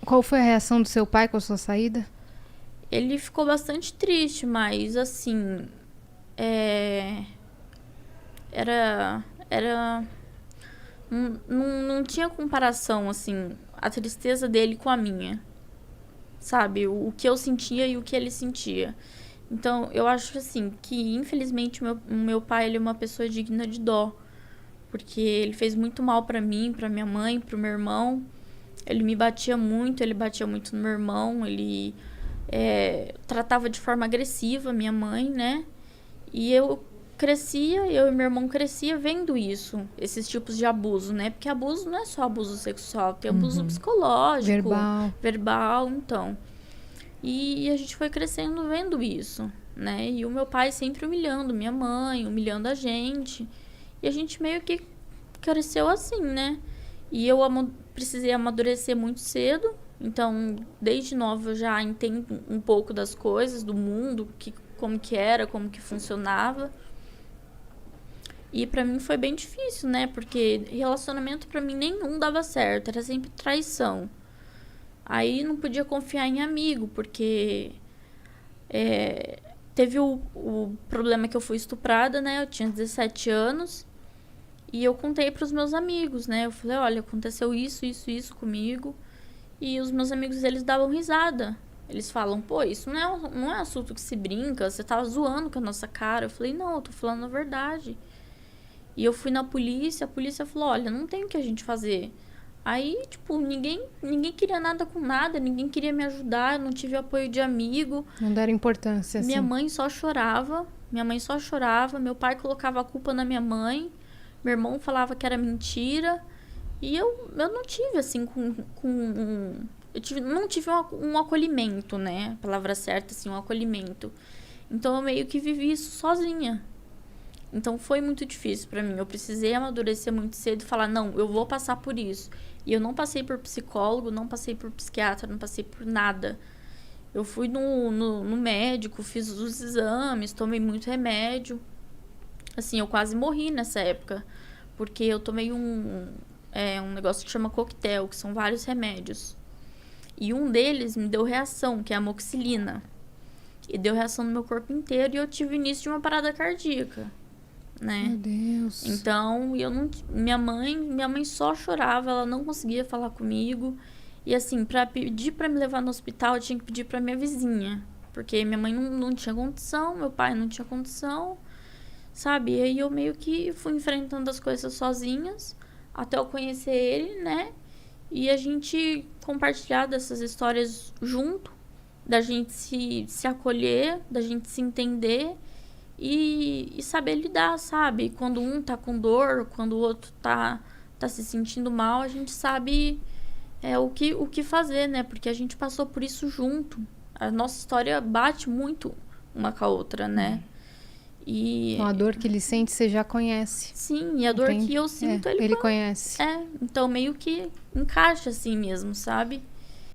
Qual foi a reação do seu pai com a sua saída? Ele ficou bastante triste, mas assim, era não tinha comparação, assim, a tristeza dele com a minha, sabe? O que eu sentia e o que ele sentia. Então, eu acho, assim, que infelizmente o meu pai, ele é uma pessoa digna de dó, porque ele fez muito mal pra mim, pra minha mãe, pro meu irmão. Ele me batia muito, ele batia muito no meu irmão, ele tratava de forma agressiva minha mãe, né? E eu e meu irmão crescia vendo isso, esses tipos de abuso, né? Porque abuso não é só abuso sexual, tem abuso psicológico, verbal, então. E a gente foi crescendo vendo isso, né? E o meu pai sempre humilhando minha mãe, humilhando a gente. E a gente meio que cresceu assim, né? E eu precisei amadurecer muito cedo. Então, desde nova eu já entendo um pouco das coisas, do mundo, como que era, como que funcionava. E pra mim foi bem difícil, né? Porque relacionamento pra mim nenhum dava certo, era sempre traição. Aí não podia confiar em amigo, porque teve o problema que eu fui estuprada, né? Eu tinha 17 anos. E eu contei pros meus amigos, né? Eu falei, olha, aconteceu isso comigo. E os meus amigos, eles davam risada. Eles falam, pô, isso não é assunto que se brinca, você tava zoando com a nossa cara. Eu falei, não, eu tô falando a verdade. E eu fui na polícia, a polícia falou, olha, não tem o que a gente fazer. Aí, tipo, ninguém queria nada com nada, ninguém queria me ajudar, eu não tive apoio de amigo. Não deram importância, assim. Minha mãe só chorava, meu pai colocava a culpa na minha mãe, meu irmão falava que era mentira. E eu não tive, assim, não tive um acolhimento, né? A palavra certa, assim, um acolhimento. Então, eu meio que vivi isso sozinha. Então, foi muito difícil pra mim. Eu precisei amadurecer muito cedo e falar, não, eu vou passar por isso. E eu não passei por psicólogo, não passei por psiquiatra, não passei por nada. Eu fui no médico, fiz os exames, tomei muito remédio. Assim, eu quase morri nessa época. Porque eu tomei um negócio que chama coquetel, que são vários remédios. E um deles me deu reação, que é a amoxicilina. E deu reação no meu corpo inteiro e eu tive início de uma parada cardíaca, né? Meu Deus. Então, minha mãe só chorava, ela não conseguia falar comigo. E assim, pra pedir pra me levar no hospital, eu tinha que pedir pra minha vizinha. Porque minha mãe não tinha condição, meu pai não tinha condição, sabe? E aí eu meio que fui enfrentando as coisas sozinhas, até eu conhecer ele, né? E a gente compartilhar dessas histórias junto, da gente se acolher, da gente se entender e saber lidar, sabe? Quando um tá com dor, quando o outro tá se sentindo mal, a gente sabe o que fazer, né? Porque a gente passou por isso junto. A nossa história bate muito uma com a outra, né? Então, a dor que ele sente, você já conhece. Sim, e a dor que eu sinto, ele conhece. então meio que encaixa assim mesmo, sabe?